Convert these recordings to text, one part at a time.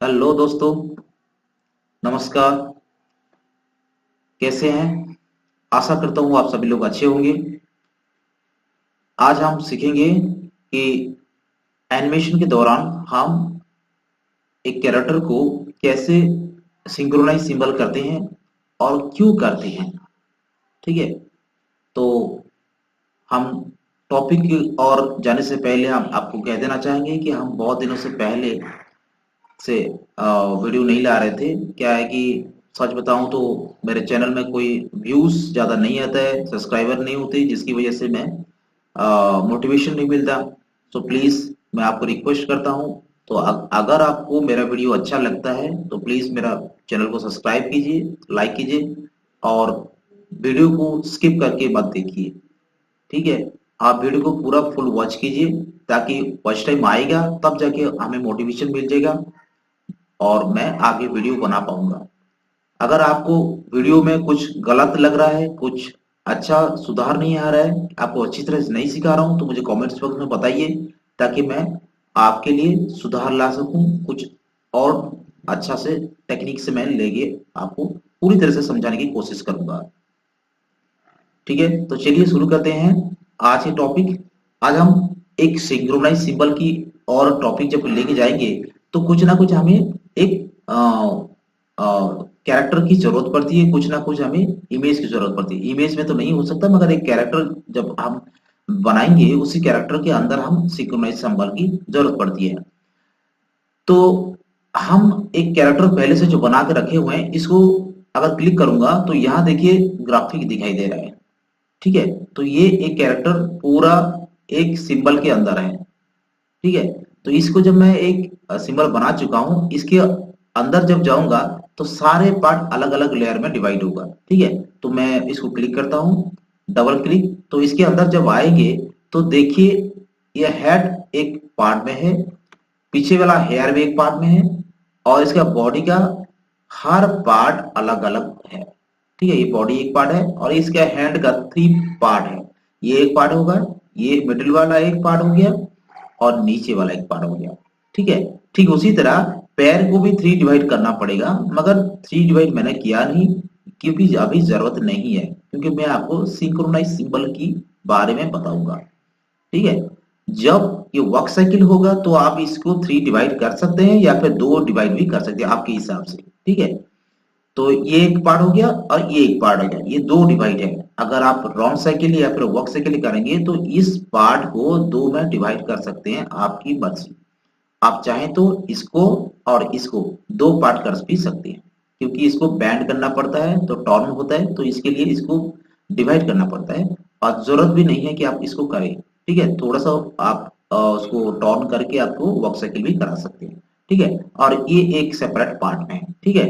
Hello दोस्तों। नमस्कार। कैसे हैं? आशा करता हूँ आप सभी लोग अच्छे होंगे। आज हम सीखेंगे कि एनिमेशन के दौरान हम एक कैरेक्टर को कैसे सिंक्रोनाइज सिंबल करते हैं और क्यों करते हैं। ठीक है। तो हम टॉपिक और जाने से पहले हम आपको कह देना चाहेंगे कि हम बहुत दिनों से पहले से वीडियो नहीं ला रहे थे। क्या है कि सच बताऊं तो मेरे चैनल में कोई व्यूज ज्यादा नहीं आता है, सब्सक्राइबर नहीं होते, जिसकी वजह से मैं मोटिवेशन नहीं मिलता। तो प्लीज मैं आपको रिक्वेस्ट करता हूं, तो अगर आपको मेरा वीडियो अच्छा लगता है तो प्लीज मेरा चैनल को सब्सक्राइब कीजिए, लाइक कीजिए और वीडियो को स्किप करके मत देखिए। ठीक है। आप वीडियो को पूरा फुल वॉच कीजिए, ताकि वॉच टाइम आएगा तब जाके हमें मोटिवेशन मिल जाएगा और मैं आगे वीडियो बना पाऊंगा। अगर आपको वीडियो में कुछ गलत लग रहा है, कुछ अच्छा सुधार नहीं आ रहा है, आपको अच्छी तरह से नहीं सिखा रहा हूं, तो मुझे कमेंट्स बॉक्स में बताइए, ताकि मैं आपके लिए सुधार ला सकूं कुछ और अच्छा से टेक्निक से मैं लेके आपको पूरी तरह से समझाने की कोशिश करूंगा। ठीक है, तो चलिए शुरू करते हैं आज के टॉपिक। आज हम एक सिंक्रोनाइज सिंबल की और टॉपिक जब लेके जाएंगे, तो कुछ ना कुछ हमें एक कैरेक्टर की जरूरत पड़ती है, कुछ ना कुछ हमें इमेज की जरूरत पड़ती है। इमेज में तो नहीं हो सकता, मगर एक कैरेक्टर जब हम बनाएंगे उसी कैरेक्टर के अंदर हम सिंक्रोनाइज सिंबल की जरूरत पड़ती है। तो हम एक कैरेक्टर पहले से जो बना के रखे हुए हैं, इसको अगर क्लिक करूंगा तो यहाँ देखिए ग्राफिक दिखाई दे रहा है। ठीक है। तो ये एक कैरेक्टर पूरा एक सिंबल के अंदर है। ठीक है। तो इसको जब मैं एक सिंबल बना चुका हूं, इसके अंदर जब जाऊंगा तो सारे पार्ट अलग अलग लेयर में डिवाइड होगा। ठीक है। तो मैं इसको क्लिक करता हूं, डबल क्लिक, तो इसके अंदर जब आएंगे तो देखिए ये हेड एक पार्ट में है, पीछे वाला हेयर भी एक पार्ट में है, और इसका बॉडी का हर पार्ट अलग अलग है। ठीक है। ये बॉडी एक पार्ट है और इसका हैंड का थ्री पार्ट है। ये एक पार्ट होगा, ये मिडिल वाला एक पार्ट हो गया और नीचे वाला एक पार्ट हो गया। ठीक है। ठीक उसी तरह पैर को भी थ्री डिवाइड करना पड़ेगा, मगर थ्री डिवाइड मैंने किया नहीं, क्योंकि अभी जरूरत नहीं है, क्योंकि मैं आपको सिंक्रोनाइज सिंबल की बारे में बताऊंगा। ठीक है। जब ये वर्क साइकिल होगा तो आप इसको थ्री डिवाइड कर सकते हैं या फिर दो डिवाइड भी कर सकते हैं आपके हिसाब से। ठीक है। तो ये एक पार्ट हो गया और ये एक पार्ट हो गया, ये दो डिवाइड है। अगर आप राउंड साइकिल या फिर वर्क साइकिल करेंगे तो इस पार्ट को दो में डिवाइड कर सकते हैं, आपकी मर्जी। आप चाहें तो इसको और इसको दो पार्ट कर भी सकते हैं, क्योंकि इसको बैंड करना पड़ता है तो टर्न होता है, तो इसके लिए इसको डिवाइड करना पड़ता है। और जरूरत भी नहीं है कि आप इसको करें। ठीक है। थोड़ा सा आप उसको टर्न करके आपको वर्क साइकिल भी करा सकते हैं। ठीक है। और ये एक सेपरेट पार्ट में है। ठीक है।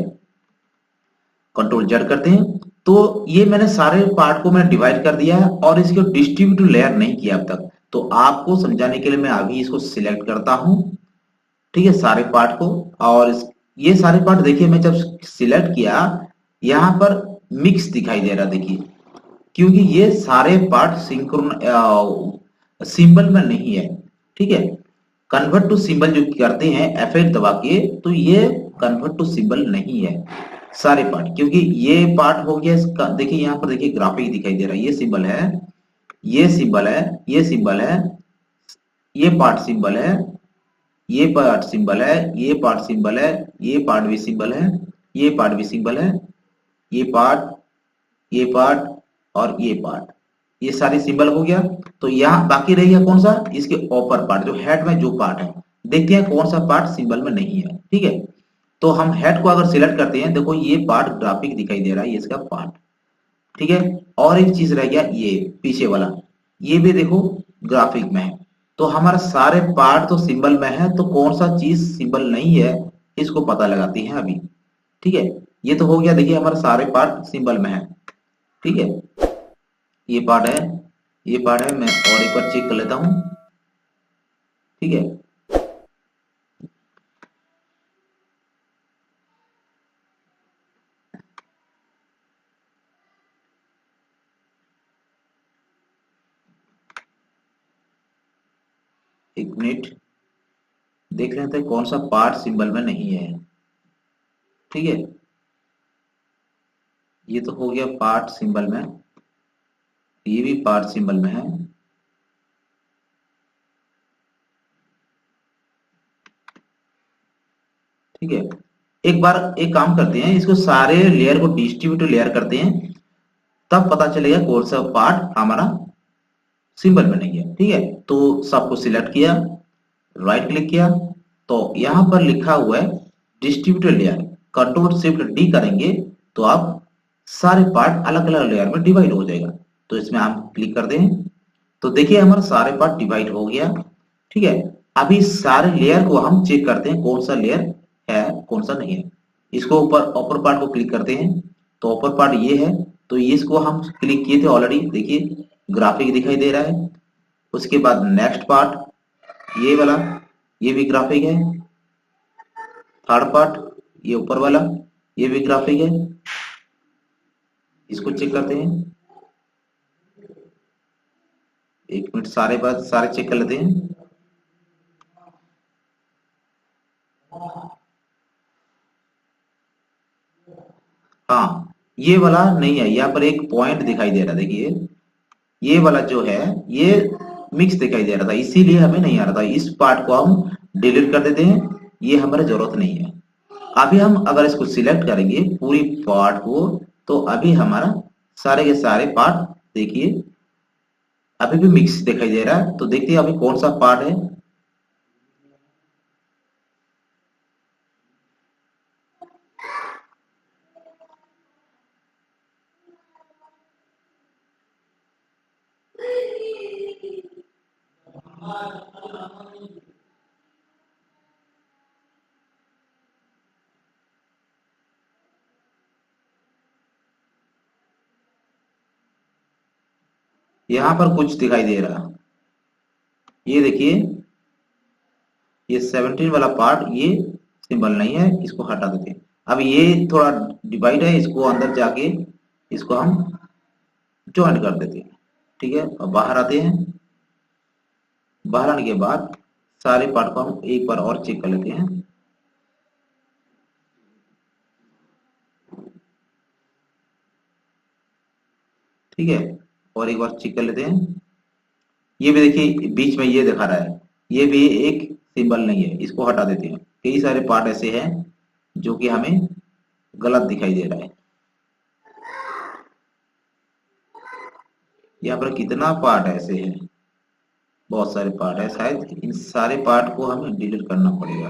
कंट्रोल जेड करते हैं, तो ये मैंने सारे पार्ट को मैं डिवाइड कर दिया है और इसको डिस्ट्रीब्यूट लेयर नहीं किया अब तक। तो आपको समझाने के लिए मैं अभी इसको सिलेक्ट करता हूं। ठीक है, सारे पार्ट को। और ये सारे पार्ट देखिए, मैं जब सिलेक्ट किया, यहां पर मिक्स दिखाई दे रहा, देखिए, क्योंकि ये सारे पार्ट सिंक्रोन सिंबल में नहीं है। ठीक है। कन्वर्ट टू सिंबल जो करते हैं F8 दबा के, तो ये कन्वर्ट टू सिंबल नहीं है सारे पार्ट, क्योंकि ये पार्ट हो गया इसका। देखिए यहाँ पर देखिए ग्राफिक दिखाई दे रहा है, ये सिंबल है, ये सिंबल है, ये सिंबल है, ये पार्ट सिंबल है, ये पार्ट सिंबल है, ये पार्ट सिंबल है, ये पार्ट भी सिंबल है, ये पार्ट भी सिंबल है, ये पार्ट, ये पार्ट और ये पार्ट, ये सारे सिंबल हो गया। तो यहाँ बाकी रह गया कौन सा, इसके ऊपर पार्ट जो हेड में जो पार्ट है। देखते हैं कौन सा पार्ट सिंबल में नहीं है। ठीक है। तो हम हेड को अगर सिलेक्ट करते हैं, देखो ये पार्ट ग्राफिक दिखाई दे रहा है, ये इसका पार्ट। ठीक है। और एक चीज रह गया, ये पीछे वाला, ये भी देखो ग्राफिक में है। तो हमारे सारे पार्ट तो सिंबल में है, तो कौन सा चीज सिंबल नहीं है, इसको पता लगाते हैं अभी। ठीक है। ये तो हो गया, देखिए हमारे सारे पार्ट सिंबल में है। ठीक है। ये पार्ट है, ये पार्ट है, मैं और एक बार चेक कर लेता हूं। ठीक है। एक मिनट। देख लेते हैं कौन सा पार्ट सिंबल में नहीं है। ठीक है, ये तो हो गया पार्ट सिंबल में, ये भी पार्ट सिंबल में है। ठीक है, एक बार एक काम करते हैं, इसको सारे लेयर को डिस्ट्रीब्यूट लेयर करते हैं, तब पता चलेगा कौन सा पार्ट हमारा सिंबल में नहीं है। ठीक है, तो सबको सिलेक्ट किया, राइट क्लिक किया, तो यहां पर लिखा हुआ है distributed layer, control shift D करेंगे तो आप सारे पार्ट अलग अलग लेयर में डिवाइड हो जाएगा। तो इसमें आप क्लिक कर दें तो देखिए हमारा सारे पार्ट डिवाइड हो गया। ठीक है, अभी सारे लेयर को हम चेक करते हैं कौन सा लेयर है कौन सा नहीं है। इसको ऊपर अपर पार्ट को क्लिक करते हैं, तो अपर पार्ट ये है, तो ये इसको हम क्लिक किए थे ऑलरेडी, देखिए ग्राफिक दिखाई दे रहा है। उसके बाद नेक्स्ट पार्ट ये वाला, ये भी ग्राफिक है। थर्ड पार्ट ये ऊपर वाला, ये भी ग्राफिक है। इसको चेक करते हैं, एक मिनट, सारे बात सारे चेक कर लेते हैं। हाँ, ये वाला नहीं है, यहाँ पर एक पॉइंट दिखाई दे रहा है, देखिए ये वाला जो है ये मिक्स दिखाई दे रहा था, इसीलिए हमें नहीं आ रहा था। इस पार्ट को हम डिलीट कर देते हैं, ये हमारे जरूरत नहीं है। अभी हम अगर इसको सिलेक्ट करेंगे पूरी पार्ट को, तो अभी हमारा सारे के सारे पार्ट देखिए अभी भी मिक्स दिखाई दे रहा है। तो देखते हैं अभी कौन सा पार्ट है। यहाँ पर कुछ दिखाई दे रहा, ये देखिए ये 17 वाला पार्ट ये सिंबल नहीं है, इसको हटा देते हैं। अब ये थोड़ा डिवाइड है, इसको अंदर जाके इसको हम ज्वाइन कर देते हैं। ठीक है, अब बाहर आते हैं, बाहर आने के बाद सारे पार्ट को हम एक बार और चेक कर लेते हैं। ठीक है, और एक बार चेक कर लेते हैं। ये भी देखिए बीच में ये दिखा रहा है, ये भी एक सिंबल नहीं है, इसको हटा देते हैं। कई सारे पार्ट ऐसे हैं जो कि हमें गलत दिखाई दे रहा है। यहाँ पर कितना पार्ट ऐसे है, बहुत सारे पार्ट है, शायद इन सारे पार्ट को हमें डिलीट करना पड़ेगा।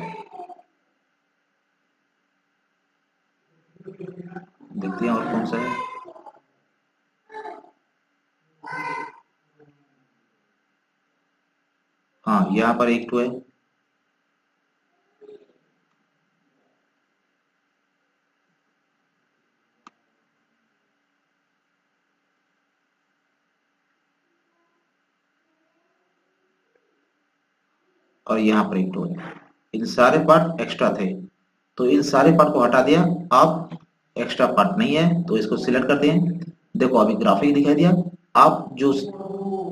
देखते हैं और कौन सा है। हाँ, यहाँ पर एक तो है, और यहाँ पर एक तो है। इन सारे पार्ट एक्स्ट्रा थे, तो इन सारे पार्ट को हटा दिया। आप एक्स्ट्रा पार्ट नहीं है तो इसको सिलेक्ट करते हैं। देखो अभी ग्राफिक दिखाई दिया। आप जो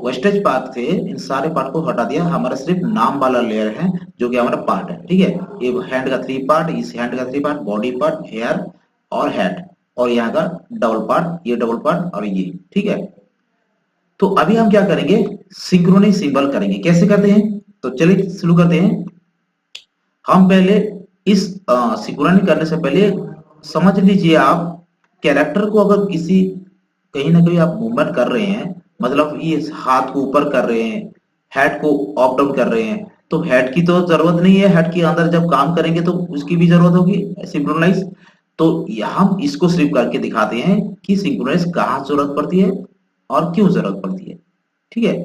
वेस्टेज पार्ट थे इन सारे पार्ट को हटा दिया, हमारा सिर्फ नाम वाला लेयर है जो कि हमारा पार्ट है। ठीक है, ये हैंड का 3 पार्ट, इस हैंड का 3 पार्ट, बॉडी पार्ट, हेयर और हेड, और यहाँ का डबल पार्ट, ये डबल पार्ट और ये। ठीक है, तो अभी हम क्या करेंगे, सिंक्रोनाइज सिंबल करेंगे। कैसे करते हैं, तो चलिए शुरू करते हैं। हम पहले इस सिंक्रोनाइज करने से पहले समझ लीजिए, आप कैरेक्टर को अगर किसी कहीं ना कहीं आप मूवमेंट कर रहे हैं, मतलब ये हाथ को ऊपर कर रहे हैं, हेड को अप डाउन कर रहे हैं, तो हेड की तो जरूरत नहीं है, हेड के अंदर जब काम करेंगे तो उसकी भी जरूरत होगी सिंक्रोनाइज। तो हम इसको सिर्फ करके दिखाते हैं कि सिंक्रोनाइज कहाँ जरूरत पड़ती है और क्यों जरूरत पड़ती है। ठीक है,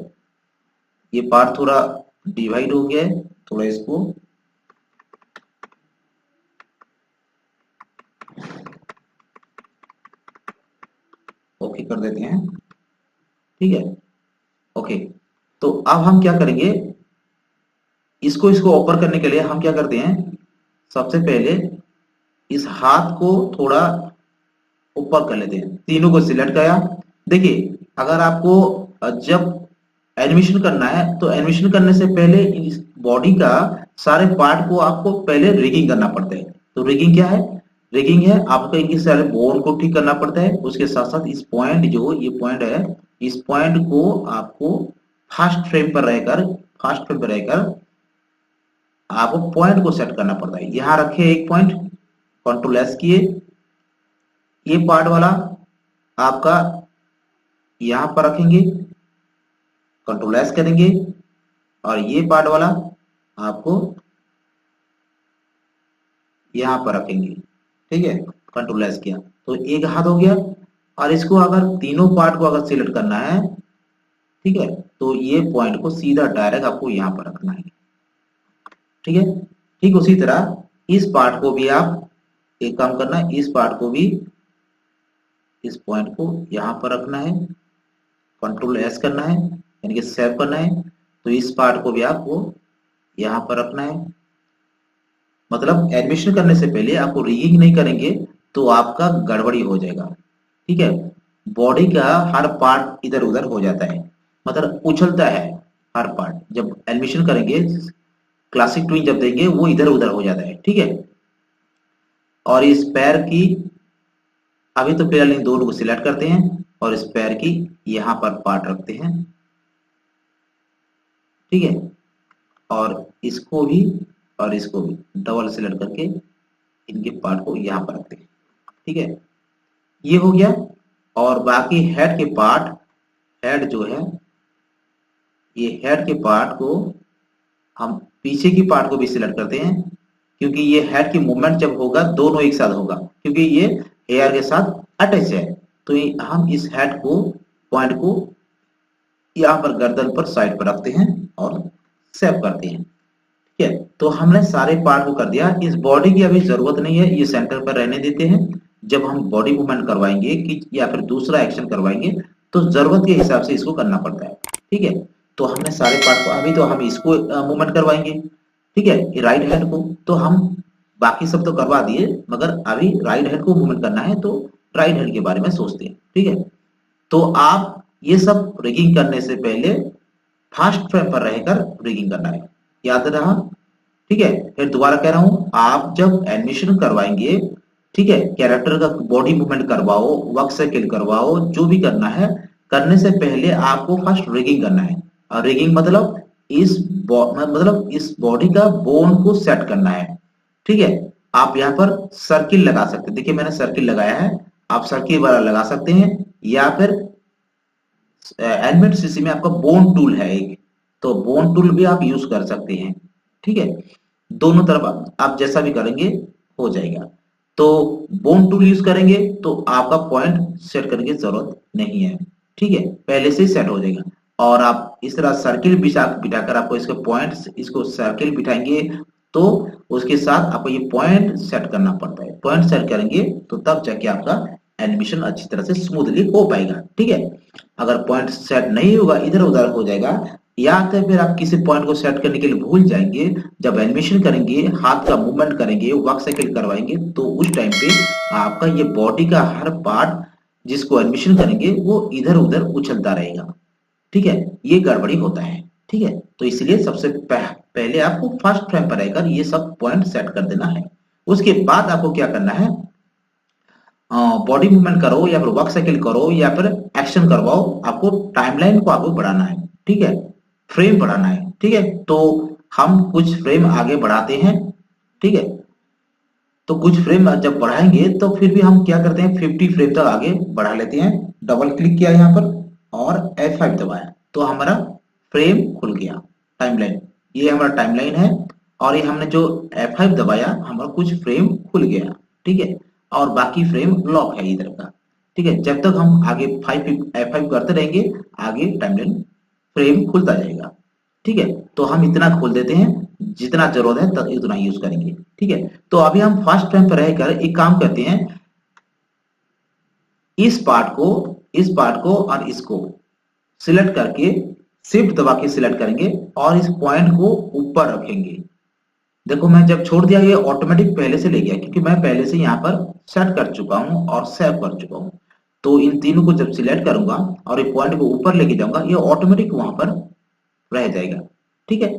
ये पार्ट थोड़ा डिवाइड हो गया है, थोड़ा इसको ओके कर देते हैं। ठीक है, ओके, तो अब हम क्या करेंगे, इसको इसको ओपन करने के लिए हम क्या करते हैं, सबसे पहले इस हाथ को थोड़ा ऊपर कर लेते हैं, तीनों को सिलेक्ट किया। देखिए अगर आपको जब एनिमेशन करना है तो एनिमेशन करने से पहले इस बॉडी का सारे पार्ट को आपको पहले रिगिंग करना पड़ता है। तो रिगिंग क्या है? रिगिंग है आपको इनके सारे बोन को ठीक करना पड़ता है, उसके साथ साथ इस पॉइंट, जो ये पॉइंट है, इस पॉइंट को आपको फास्ट फ्रेम पर रहकर आपको पॉइंट को सेट करना पड़ता है। यहां रखे एक पॉइंट, कंट्रोल एस किए, ये पार्ट वाला आपका यहां पर रखेंगे, कंट्रोल एस करेंगे, और ये पार्ट वाला आपको यहां पर रखेंगे। ठीक है, कंट्रोल एस किया तो एक हाथ हो गया। और इसको अगर तीनों पार्ट को अगर सिलेक्ट करना है, ठीक है, तो ये पॉइंट को सीधा डायरेक्ट आपको यहां पर रखना है। ठीक है, ठीक उसी तरह इस पार्ट को भी आप एक काम करना है, इस पार्ट को भी, इस पॉइंट को यहां पर रखना है, कंट्रोल एस करना है, यानी कि सेव करना है। तो इस पार्ट को भी आपको यहां पर रखना है। मतलब एडमिशन करने से पहले आपको रिगिंग नहीं करेंगे तो आपका गड़बड़ी हो जाएगा। ठीक है, बॉडी का हर पार्ट इधर उधर हो जाता है, मतलब उछलता है हर पार्ट। जब एडमिशन करेंगे, क्लासिक ट्विन जब देंगे, वो इधर उधर हो जाता है। ठीक है, और इस पैर की, अभी तो फिलहाल इन दोनों को सिलेक्ट करते हैं और इस पैर की यहां पर पार्ट रखते हैं। ठीक है, और इसको भी और इसको भी डबल सिलेक्ट करके इनके पार्ट को यहां पर रखते हैं। ठीक है, ये हो गया। और बाकी हेड के पार्ट, हेड जो है, ये हेड के पार्ट को हम पीछे की पार्ट को भी सिलेक्ट करते हैं, क्योंकि ये हेड की मूवमेंट जब होगा दोनों एक साथ होगा, क्योंकि ये हेयर के साथ अटैच है। तो हम इस हेड को, पॉइंट को यहाँ पर गर्दन पर साइड पर रखते हैं और सेव करते हैं। ठीक है, तो हमने सारे पार्ट को कर दिया। इस बॉडी की अभी जरूरत नहीं है, ये सेंटर पर रहने देते हैं। जब हम बॉडी मूवमेंट करवाएंगे कि या फिर दूसरा एक्शन करवाएंगे तो जरूरत के हिसाब से इसको करना पड़ता है। ठीक है, तो हमने सारे पार्ट को, अभी तो हम इसको मूवमेंट करवाएंगे। ठीक है, ये राइट हैंड को तो हम बाकी सब तो करवा दिए, मगर अभी राइट हैंड को मूवमेंट करना है, तो राइट हैंड के बारे में सोचते हैं। ठीक है, तो आप ये सब रिगिंग करने से पहले फास्ट फ्रेम पर रहकर रिगिंग करना है, याद रहा। ठीक है, फिर दोबारा कह रहा हूं, आप जब एडमिशन करवाएंगे, ठीक है, कैरेक्टर का बॉडी मूवमेंट करवाओ, वर्क साइकिल करवाओ, जो भी करना है, करने से पहले आपको फर्स्ट रिगिंग करना है। और रिगिंग मतलब इस बॉडी का बोन को सेट करना है। ठीक है, आप यहाँ पर सर्किल लगा सकते हैं, देखिए मैंने सर्किल लगाया है, आप सर्किल वाला लगा सकते हैं, या फिर एलिमेंट सीसी में आपका बोन टूल है एक, तो बोन टूल भी आप यूज कर सकते हैं। ठीक है, दोनों तरफ आप जैसा भी करेंगे हो जाएगा। तो बोन टूल यूज करेंगे तो आपका पॉइंट सेट करने की जरूरत नहीं है। ठीक है, पहले से ही सेट हो जाएगा। और आप इस तरह सर्किल बिठाकर आपको इसके पॉइंट्स, इसको सर्किल बिठाएंगे तो उसके साथ आपको ये पॉइंट सेट करना पड़ता है। पॉइंट सेट करेंगे तो तब जाके आपका एनिमेशन अच्छी तरह से स्मूथली हो पाएगा। ठीक है, अगर पॉइंट सेट नहीं होगा, इधर उधर हो जाएगा, या तो फिर आप किसी पॉइंट को सेट करने के लिए भूल जाएंगे, जब एनिमेशन करेंगे, हाथ का मूवमेंट करेंगे, वॉक साइकिल करवाएंगे, तो उस टाइम पे आपका ये बॉडी का हर पार्ट जिसको एनिमेशन करेंगे वो इधर उधर उछलता रहेगा। ठीक है, ये गड़बड़ी होता है। ठीक है, तो इसलिए सबसे पहले आपको फर्स्ट फ्रेम पर रहकर ये सब पॉइंट सेट कर देना है। उसके बाद आपको क्या करना है, बॉडी मूवमेंट करो या फिर वॉक साइकिल करो या फिर एक्शन करवाओ, आपको टाइमलाइन को आगे बढ़ाना है। ठीक है, फ्रेम बढ़ाना है। ठीक है, तो हम कुछ फ्रेम आगे बढ़ाते हैं। ठीक है, तो कुछ फ्रेम जब बढ़ाएंगे तो फिर भी हम क्या करते हैं, 50 फ्रेम तक आगे बढ़ा लेते हैं। डबल क्लिक किया यहाँ पर और F5 दबाया तो हमारा फ्रेम खुल गया, टाइमलाइन। ये हमारा टाइमलाइन है, और ये हमने जो F5 दबाया हमारा कुछ फ्रेम खुल गया। ठीक है, और बाकी फ्रेम लॉक है इधर का। ठीक है, जब तक हम आगे F5 करते रहेंगे, आगे टाइमलाइन फ्रेम खुलता जाएगा। ठीक है, तो हम इतना खोल देते हैं, जितना जरूरत है तक उतना यूज करेंगे। ठीक है, तो अभी हम फर्स्ट फ्रेम पर रहकर एक काम करते हैं, इस पार्ट को और इसको सिलेक्ट करके शिफ्ट दबा के सिलेक्ट करेंगे और इस पॉइंट को ऊपर रखेंगे। देखो मैं जब छोड़ दिया, ये ऑटोमेटिक पहले से ले गया, क्योंकि मैं पहले से यहाँ पर सेट कर चुका हूँ और सेव कर चुका हूँ। तो इन तीनों को जब सिलेक्ट करूंगा और ये पॉइंट को ऊपर लेके जाऊंगा, ये ऑटोमेटिक वहां पर रह जाएगा। ठीक है,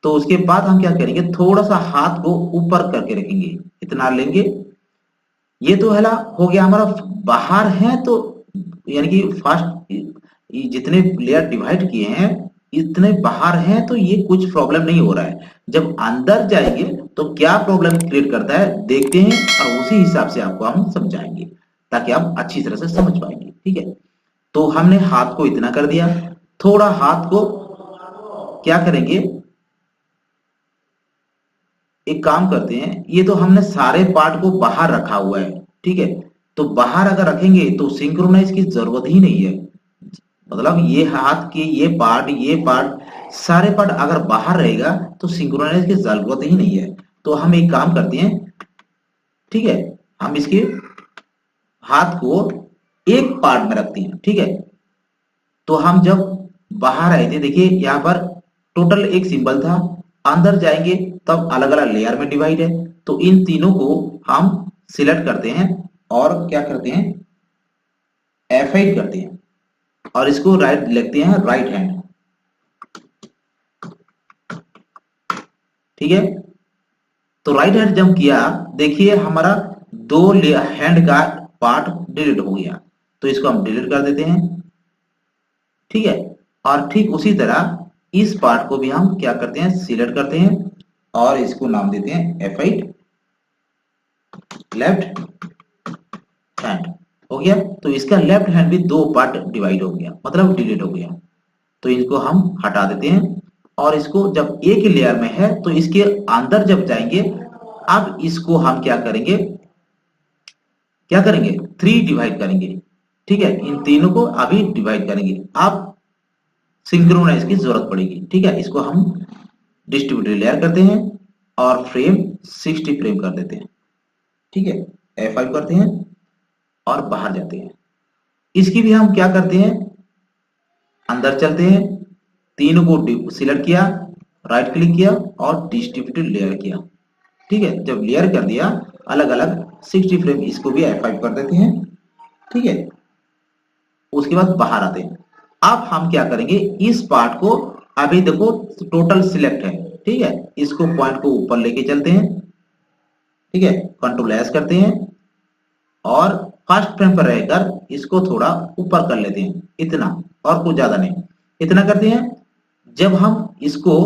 तो उसके बाद हम क्या करेंगे, थोड़ा सा हाथ को ऊपर करके रखेंगे, इतना लेंगे। ये तो है हो गया हमारा बाहर है, तो यानी कि फास्ट जितने लेयर डिवाइड किए हैं इतने बाहर हैं, तो ये कुछ प्रॉब्लम नहीं हो रहा है। जब अंदर जाएंगे तो क्या प्रॉब्लम क्रिएट करता है देखते हैं, और उसी हिसाब से आपको हम समझाएंगे ताकि आप अच्छी तरह से समझ पाएंगे। ठीक है, तो हमने हाथ को इतना कर दिया, थोड़ा हाथ को क्या करेंगे, एक काम करते हैं, ये तो हमने सारे पार्ट को बाहर रखा हुआ है। ठीक है, तो बाहर अगर रखेंगे तो सिंक्रोनाइज की जरूरत ही नहीं है। मतलब ये हाथ के ये पार्ट सारे पार्ट अगर बाहर रहेगा तो सिंक्रोनाइज की जरूरत ही नहीं है। तो हम एक काम करते हैं, ठीक है, हम इसके हाथ को एक पार्ट में रखते हैं। ठीक है, तो हम जब बाहर आए थे, देखिए यहाँ पर टोटल एक सिंबल था, अंदर जाएंगे तब अलग अलग लेयर में डिवाइड है। तो इन तीनों को हम सिलेक्ट करते हैं और क्या करते हैं, F8 करते हैं और इसको राइट लिखते हैं राइट हैंड। ठीक है, तो राइट हैंड जब किया, देखिए हमारा दो हैंड का पार्ट डिलीट हो गया, तो इसको हम डिलीट कर देते हैं। ठीक है, और ठीक उसी तरह इस पार्ट को भी हम क्या करते हैं, सिलेक्ट करते हैं और इसको नाम देते हैं F8 लेफ्ट हैंड। हो गया, तो इसका लेफ्ट हैंड भी दो पार्ट डिवाइड हो गया, मतलब डिलीट हो गया। तो इसको हम हटा देते हैं और इसको जब एक लेयर में है तो इसके अंदर जब जाएंगे, अब इसको हम क्या करेंगे, 3 डिवाइड करेंगे। ठीक है, इन तीनों को अभी डिवाइड करेंगे, आप सिंक्रोनाइज की जरूरत पड़ेगी। ठीक है, इसको हम डिस्ट्रीब्यूटर लेयर करते हैं और फ्रेम 60 फ्रेम कर देते हैं। ठीक है, F5 करते हैं और बाहर जाते हैं। इसकी भी हम क्या करते हैं, अंदर चलते हैं, तीनों को सिलेक्ट किया, राइट क्लिक किया और डिस्ट्रीब्यूटर लेयर किया। ठीक है, जब लेयर कर दिया अलग अलग 60 फ्रेम, इसको भी F5 कर देते हैं। ठीक है, उसके बाद बाहर आते हैं। अब हम क्या करेंगे, इस पार्ट को अभी देखो टोटल सिलेक्ट है। ठीक है, इसको पॉइंट को ऊपर लेके चलते हैं। ठीक है, कंट्रोल एस करते हैं और फर्स्ट फ्रेम पर रहकर इसको थोड़ा ऊपर कर लेते हैं, इतना, और कुछ ज्यादा नहीं, इतना करते हैं। जब हम इसको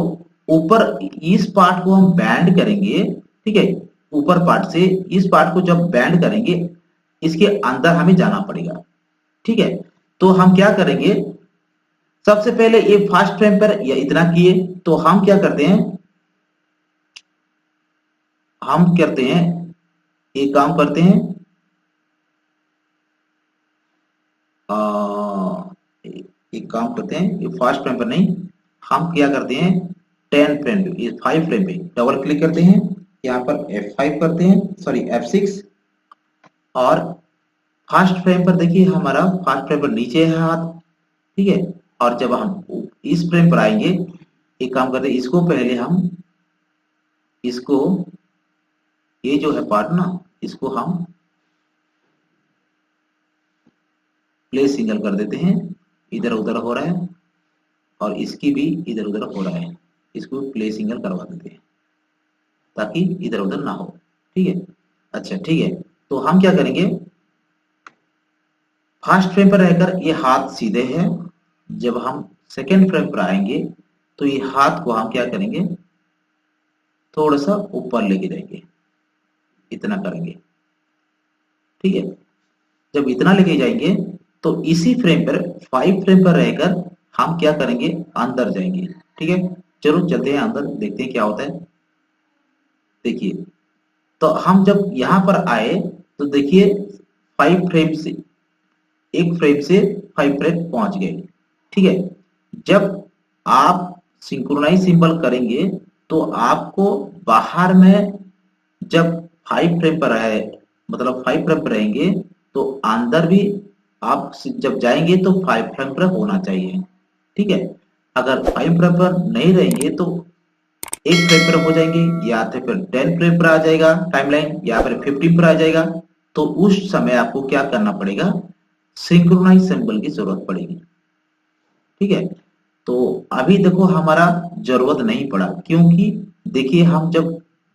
ऊपर, इस पार्ट को हम बैंड करेंगे, ठीक है, ऊपर पार्ट से इस पार्ट को जब बैंड करेंगे, इसके अंदर हमें जाना पड़ेगा। ठीक है, तो हम क्या करेंगे, सबसे पहले ये फर्स्ट फ्रेम पर या इतना किए, तो हम क्या करते हैं, एक काम करते हैं, एक काम करते हैं, ये फर्स्ट फ्रेम पर नहीं, हम क्या करते हैं 10 फ्रेम पे, ये 5 फ्रेम पे डबल क्लिक करते हैं, यहाँ पर F5 करते हैं, सॉरी F6, और फर्स्ट फ्रेम पर देखिए हमारा फर्स्ट फ्रेम पर नीचे है हाथ। ठीक है, और जब हम इस फ्रेम पर आएंगे, एक काम करते हैं, इसको पहले हम इसको, ये जो है पार्ट ना, इसको हम प्लेस सिंगल कर देते हैं, इधर उधर हो रहा है, और इसकी भी इधर उधर हो रहा है, इसको प्लेस सिंगल करवा देते हैं ताकि इधर उधर ना हो। ठीक है, अच्छा ठीक है, तो हम क्या करेंगे, फर्स्ट फ्रेम पर रहकर ये हाथ सीधे है, जब हम सेकेंड फ्रेम पर आएंगे तो ये हाथ को हम क्या करेंगे, थोड़ा सा ऊपर लेके जाएंगे, इतना करेंगे। ठीक है, जब इतना लेके जाएंगे तो इसी फ्रेम पर 5 फ्रेम पर रहकर हम क्या करेंगे, अंदर जाएंगे। ठीक है, चलो चलते हैं अंदर, देखते हैं क्या होता है। देखिए, तो हम जब यहां पर आए तो देखिए 5 फ्रेम से, एक फ्रेम से 5 फ्रेम पहुंच गए। ठीक है, जब आप सिंक्रोनाइज सिंबल करेंगे तो आपको बाहर में जब 5 फ्रेम पर है, मतलब 5 फ्रेम पर रहेंगे, तो अंदर भी आप जब जाएंगे तो 5 फ्रेम पर होना चाहिए। ठीक है, अगर 5 फ्रेम पर नहीं रहेंगे तो एक फ्रेम पर हो जाएंगे, या तो फिर 10 फ्रेम पर आ जाएगा टाइमलाइन, या फिर 15 पर आ जाएगा। तो उस समय आपको क्या करना पड़ेगा, सिंक्रोनाइज सिंबल की जरूरत पड़ेगी। ठीक है, तो अभी देखो हमारा जरूरत नहीं पड़ा, क्योंकि देखिए हम जब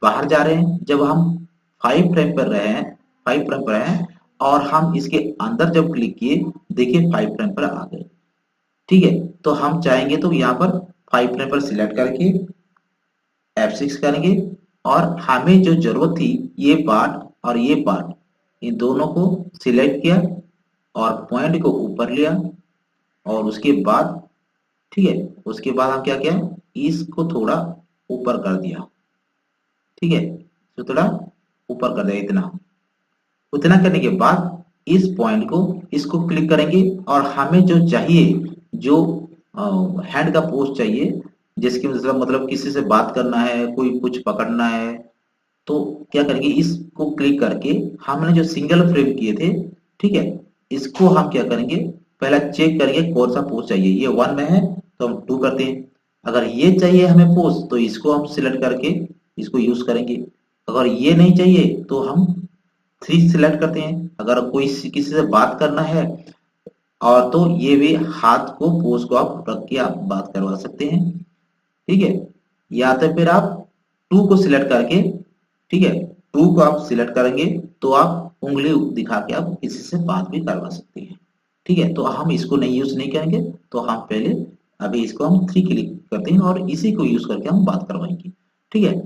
बाहर जा रहे हैं, जब हम 5 फ्रेम पर रहे हैं, 5 फ्रेम पर हैं, और हम इसके अंदर जब क्लिक किए, देखिए 5 फ्रेम पर आ गए। ठीक है, तो हम चाहेंगे तो यहाँ पर 5 फ्रेम पर सिलेक्ट करके F6 करेंगे, और हमें जो जरूरत थी ये पार्ट और ये पार्ट, इन दोनों को सिलेक्ट किया और पॉइंट को ऊपर लिया, और उसके बाद ठीक है, उसके बाद हम क्या किया, इसको थोड़ा ऊपर कर दिया। ठीक है, तो थोड़ा ऊपर कर दिया, इतना उतना करने के बाद इस पॉइंट को, इसको क्लिक करेंगे, और हमें जो चाहिए, जो हैंड का पोज चाहिए, जिसकी मतलब किसी से बात करना है, कोई कुछ पकड़ना है, तो क्या करेंगे, इसको क्लिक करके हमने जो सिंगल फ्रेम किए थे, ठीक है, इसको हम क्या करेंगे, पहला चेक करेंगे कौन सा पोज चाहिए। ये 1 में है तो हम 2 करते हैं। अगर ये चाहिए हमें पोज, तो इसको हम सिलेक्ट करके इसको यूज करेंगे। अगर ये नहीं चाहिए तो हम 3 सिलेक्ट करते हैं। अगर कोई किसी से बात करना है, और तो ये भी हाथ को, पोज को आप रख के आप बात करवा सकते हैं। ठीक है, या तो फिर आप 2 को सिलेक्ट करके, ठीक है, 2 को आप सिलेक्ट करेंगे तो आप उंगली दिखा के आप किसी से बात भी करवा सकते हैं। ठीक है, तो हम इसको नहीं यूज नहीं करेंगे, तो हम पहले अभी इसको हम 3 क्लिक करते हैं और इसी को यूज करके हम बात करवाएंगे। ठीक है,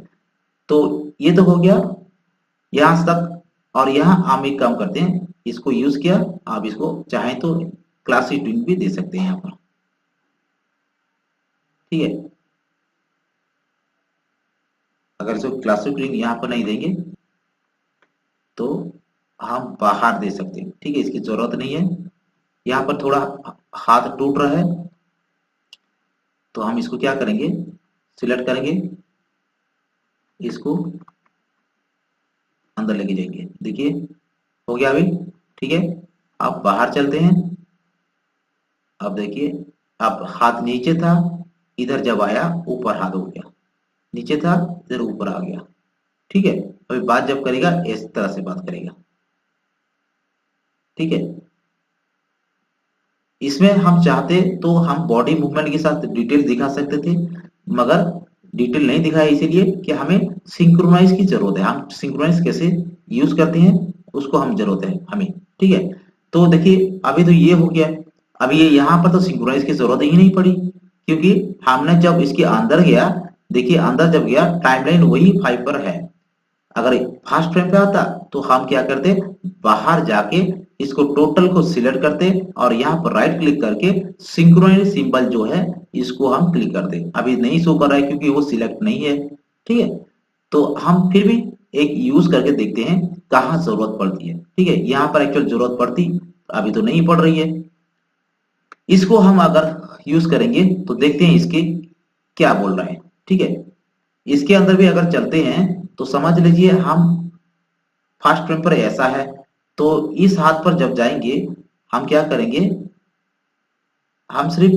तो ये तो हो गया यहां तक। और यहाँ हम एक काम करते हैं, इसको यूज किया, आप इसको चाहें तो क्लासिक ट्विन भी दे सकते हैं यहाँ पर। ठीक है, अगर इसको क्लासिक ट्विन यहाँ पर नहीं देंगे तो हम बाहर दे सकते हैं। ठीक है, इसकी जरूरत नहीं है। यहाँ पर थोड़ा हाथ टूट रहा है, तो हम इसको क्या करेंगे, सिलेक्ट करेंगे, इसको अंदर लेके जाएंगे। देखिए हो गया अभी। ठीक है, अब बाहर चलते हैं। अब देखिए, अब हाथ नीचे था, इधर जब आया ऊपर हाथ हो गया, नीचे था इधर ऊपर आ गया। ठीक है, अभी बात जब करेगा इस तरह से बात करेगा। ठीक है, इसमें हम चाहते तो हम बॉडी मूवमेंट के साथ डिटेल दिखा सकते थे, मगर डिटेल नहीं दिखाया इसीलिए कि हमें सिंक्रोनाइज की जरूरत है। हम सिंक्रोनाइज कैसे यूज करते हैं उसको हम जरूरत है हमें। ठीक है, तो देखिए अभी तो ये हो गया। अभी ये यहाँ पर तो सिंक्रोनाइज की जरूरत ही नहीं पड़ी, क्योंकि हमने जब इसके अंदर गया, देखिए अंदर जब गया टाइमलाइन वही 5 पर है। अगर फर्स्ट फ्रेम पे आता तो हम क्या करते, बाहर जाके इसको टोटल को सिलेक्ट करते, और यहाँ पर राइट क्लिक करके सिंक्रोनाइज सिंबल जो है इसको हम क्लिक करते। अभी नहीं शो कर रहा है क्योंकि वो सिलेक्ट नहीं है। ठीक है, तो हम फिर भी एक यूज करके देखते हैं कहाँ जरूरत पड़ती है। ठीक है, यहाँ पर एक्चुअल जरूरत पड़ती, अभी तो नहीं पड़ रही है। इसको हम अगर यूज करेंगे तो देखते हैं इसके क्या बोल रहे हैं। ठीक है, इसके अंदर भी अगर चलते हैं तो समझ लीजिए हम फर्स्ट फ्रेम पर ऐसा है, तो इस हाथ पर जब जाएंगे हम क्या करेंगे, हम सिर्फ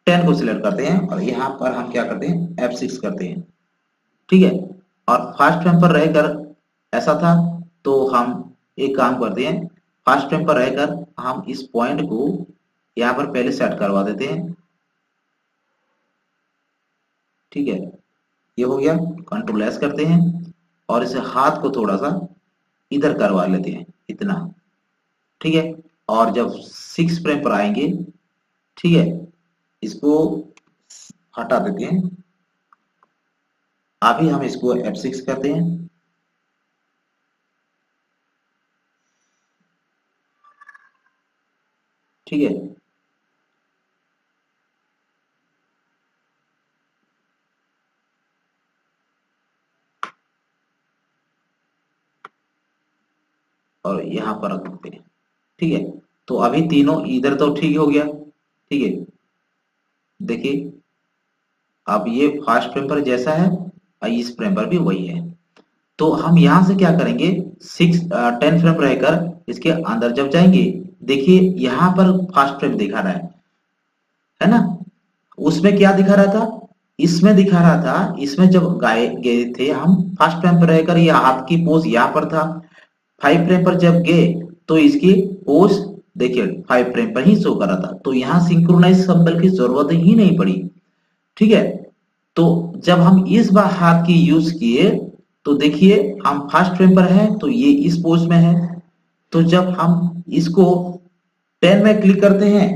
10 को सिलेक्ट करते हैं, और यहाँ पर हम क्या करते हैं, F6 करते हैं। ठीक है, और फर्स्ट फ्रेम पर रहकर ऐसा था, तो हम एक काम करते हैं, फर्स्ट फ्रेम पर रहकर हम इस पॉइंट को यहाँ पर पहले सेट करवा देते हैं। ठीक है, ये हो गया। कंट्रोल एस करते हैं और इसे हाथ को थोड़ा सा इधर करवा लेते हैं, इतना। ठीक है, और जब 6 फ्रेम पर आएंगे, ठीक है, इसको हटा देते हैं। अभी हम इसको F6 करते हैं। ठीक है, और यहाँ पर रख देते हैं। ठीक है, तो अभी तीनों इधर तो ठीक हो गया। ठीक है, देखिए अब ये फर्स्ट फ्रेम पर जैसा है और इस फ्रेम पर भी वही है। तो हम यहां से क्या करेंगे, 10 फ्रेम रहकर इसके अंदर जब जाएंगे, देखिए यहाँ पर फर्स्ट फ्रेम दिखा रहा है ना। उसमें क्या दिखा रहा था, इसमें दिखा रहा था, इसमें जब गए थे हम फर्स्ट फ्रेम पर रहकर, ये हाथ की पोज यहाँ पर था। 5 फ्रेम पर जब गए तो इसकी पोज देखिए 5 फ्रेम पर ही शो कर रहा था, तो यहाँ सिंक्रोनाइज सिंबल की जरूरत ही नहीं पड़ी। ठीक है, तो जब हम इस बार हाथ की यूज किए तो देखिए हम फर्स्ट फ्रेम पर है तो ये इस पोज में है। तो जब हम इसको 10 में क्लिक करते हैं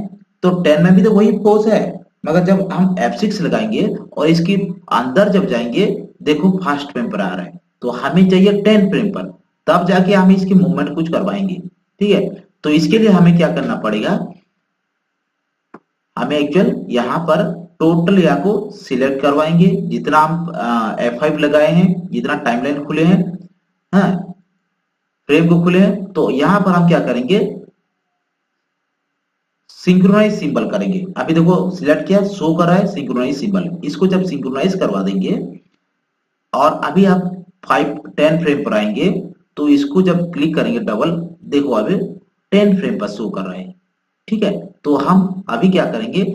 तो 10 में भी तो वही पोज है, मगर जब हम F6 लगाएंगे और इसके अंदर जब जाएंगे, देखो फर्स्ट फ्रेम पर आ रहा है, तो हमें चाहिए 10 फ्रेम पर, तब जाके हम इसकी मूवमेंट कुछ करवाएंगे। ठीक है, तो इसके लिए हमें क्या करना पड़ेगा, हमें एक्चुअल यहाँ पर टोटल या को सिलेक्ट करवाएंगे, जितना हम F5 लगाए हैं, जितना टाइमलाइन खुले हैं, हाँ फ्रेम को खुले हैं, तो यहाँ पर हम क्या करेंगे, सिंक्रोनाइज सिंबल करेंगे। अभी देखो सिलेक्ट किया, शो कर रहा है सिंक्रोनाइज सिंबल, इसको जब सिंक्रोनाइज करवा देंगे और अभी आप 10 फ्रेम पर आएंगे तो इसको जब क्लिक करेंगे डबल, देखो अभी 10 फ्रेम पर शो कर रहा है। ठीक है, तो हम अभी क्या करेंगे,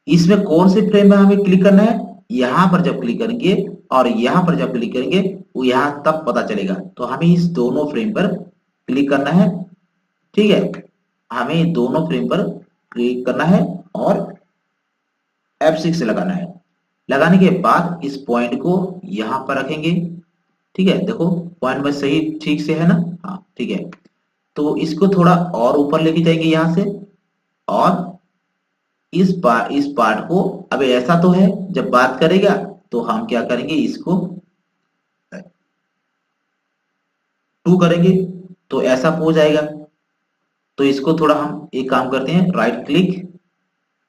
इसमें कौन से फ्रेम में हमें क्लिक करना है, यहां पर जब क्लिक करेंगे और यहां पर जब क्लिक करेंगे वो यहां तब पता चलेगा, तो हमें इस दोनों फ्रेम पर क्लिक करना है। ठीक है, हमें दोनों फ्रेम पर क्लिक करना है और F6 से लगाना है। लगाने के बाद इस पॉइंट को यहां पर रखेंगे। ठीक है, देखो पॉइंट में सही ठीक से है ना, हाँ ठीक है, तो इसको थोड़ा और ऊपर लेके जाएंगे यहां से, और इस पार्ट को, अब ऐसा तो है जब बात करेगा तो हम क्या करेंगे, इसको 2 करेंगे तो ऐसा हो जाएगा। तो इसको थोड़ा हम एक काम करते हैं, राइट क्लिक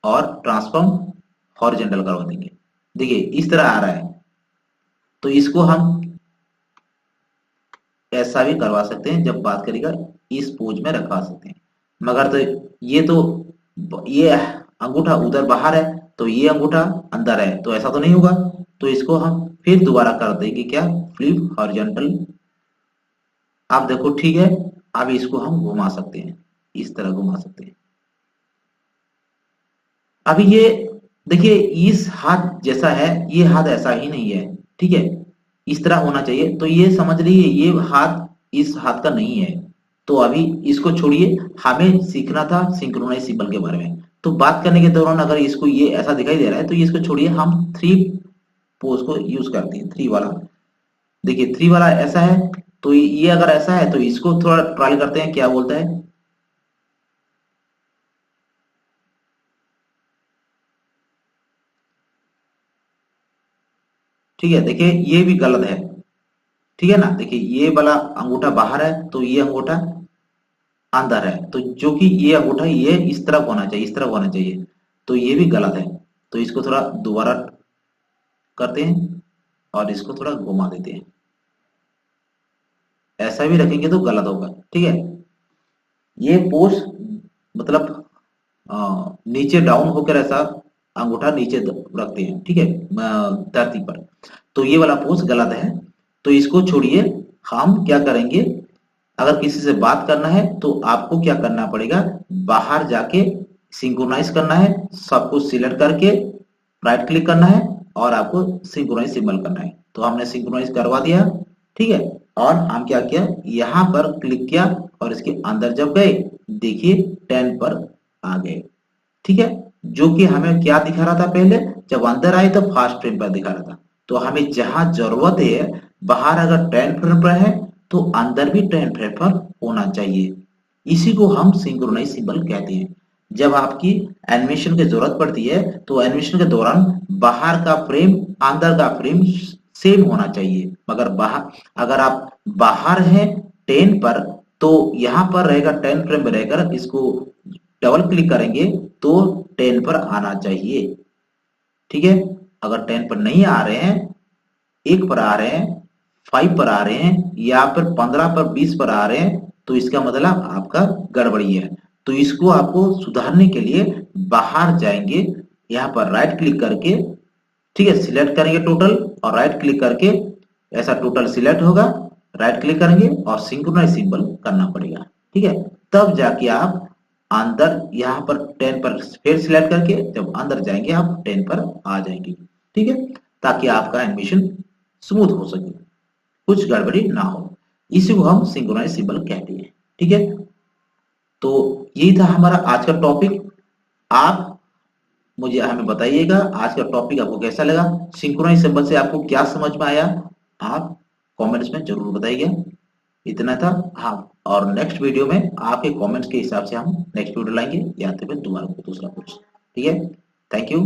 और ट्रांसफॉर्म हॉरिजॉन्टल करवा देंगे। देखिए इस तरह आ रहा है, तो इसको हम ऐसा भी करवा सकते हैं, जब बात करेगा इस पोज में रखवा सकते हैं। मगर तो ये अंगूठा उधर बाहर है तो ये अंगूठा अंदर है, तो ऐसा तो नहीं होगा। तो इसको हम फिर दोबारा कर देंगे, क्या, फ्लिप हॉरिजॉन्टल। आप देखो ठीक है, अब इसको हम घुमा सकते हैं, इस तरह घुमा सकते हैं। अभी ये देखिए इस हाथ जैसा है, ये हाथ ऐसा ही नहीं है। ठीक है, इस तरह होना चाहिए, तो ये समझ लीजिए ये हाथ इस हाथ का नहीं है। तो अभी इसको छोड़िए, हमें सीखना था सिंक्रोनाइज सिंबल के बारे में। तो बात करने के दौरान अगर इसको ये ऐसा दिखाई दे रहा है तो ये इसको छोड़िए, हम 3 पोज को यूज करते हैं, 3 वाला। देखिए 3 वाला ऐसा है, तो ये अगर ऐसा है तो इसको थोड़ा ट्राई करते हैं क्या बोलता है। ठीक है, देखिए ये भी गलत है। ठीक है ना, देखिए ये वाला अंगूठा बाहर है तो ये अंगूठा अंदर है, तो जो कि ये अंगूठा ये इस तरफ होना चाहिए, इस तरफ होना चाहिए, तो ये भी गलत है। तो इसको थोड़ा दोबारा करते हैं और इसको थोड़ा घुमा देते हैं, ऐसा भी रखेंगे तो गलत होगा। ठीक है, ये पोज मतलब नीचे डाउन होकर ऐसा अंगूठा नीचे रखते हैं। ठीक है, धरती पर, तो ये वाला पोज गलत है। तो इसको छोड़िए, हम क्या करेंगे, अगर किसी से बात करना है तो आपको क्या करना पड़ेगा, बाहर जाके सिंक्रोनाइज करना है, सब कुछ सिलेक्ट करके राइट क्लिक करना है और आपको सिंक्रोनाइज सिंबल करना है। तो हमने सिंक्रोनाइज करवा दिया। ठीक है, और हम क्या किया, यहां पर क्लिक किया और इसके अंदर जब गए, देखिए 10 पर आ गए। ठीक है, जो कि हमें क्या दिखा रहा था पहले, जब अंदर आए तो फर्स्ट फ्रेम पर दिखा रहा था। तो हमें जहां जरूरत है, बाहर अगर 10 फ्रेम पर है तो अंदर भी 10 फ्रेम पर होना चाहिए। इसी को हम सिंक्रोनाइज सिंबल कहते हैं। जब आपकी एनिमेशन की जरूरत पड़ती है तो एनिमेशन के दौरान बाहर का फ्रेम अंदर का फ्रेम सेम होना चाहिए, मगर बाहर अगर आप बाहर हैं 10 पर, तो यहाँ पर रहेगा 10 फ्रेम रहेगा, इसको डबल क्लिक करेंगे तो 10 पर आना चाहिए। ठीक है, अगर 10 पर नहीं आ रहे हैं, 1 पर आ रहे हैं, 5 पर आ रहे हैं, या फिर 15 पर 20 पर आ रहे हैं, तो इसका मतलब आपका गड़बड़ी है। तो इसको आपको सुधारने के लिए बाहर जाएंगे, यहाँ पर राइट क्लिक करके, ठीक है, सिलेक्ट करेंगे टोटल और राइट क्लिक करके, ऐसा टोटल सिलेक्ट होगा, राइट क्लिक करेंगे और सिंक्रोनाइज सिंबल करना पड़ेगा। ठीक है, तब जाके आप अंदर यहाँ पर 10 पर फिर सिलेक्ट करके जब अंदर जाएंगे आप 10 पर आ जाएंगे। ठीक है, ताकि आपका एनिमेशन स्मूथ हो सके, कुछ गड़बड़ी ना हो। इसी को हम सिंक्रोनाइज सिंबल कहते हैं। ठीक है, तो यही था हमारा आज का टॉपिक। आप मुझे हमें बताइएगा आज का टॉपिक आपको कैसा लगा, सिंक्रोनाइज सिंबल से आपको क्या समझ में आया, आप कमेंट्स में जरूर बताइएगा। इतना था। हाँ, और नेक्स्ट वीडियो में आपके कमेंट्स के हिसाब से हम नेक्स्ट वीडियो लाएंगे या तो फिर दोबारा दूसरा कुछ। ठीक है, थैंक यू।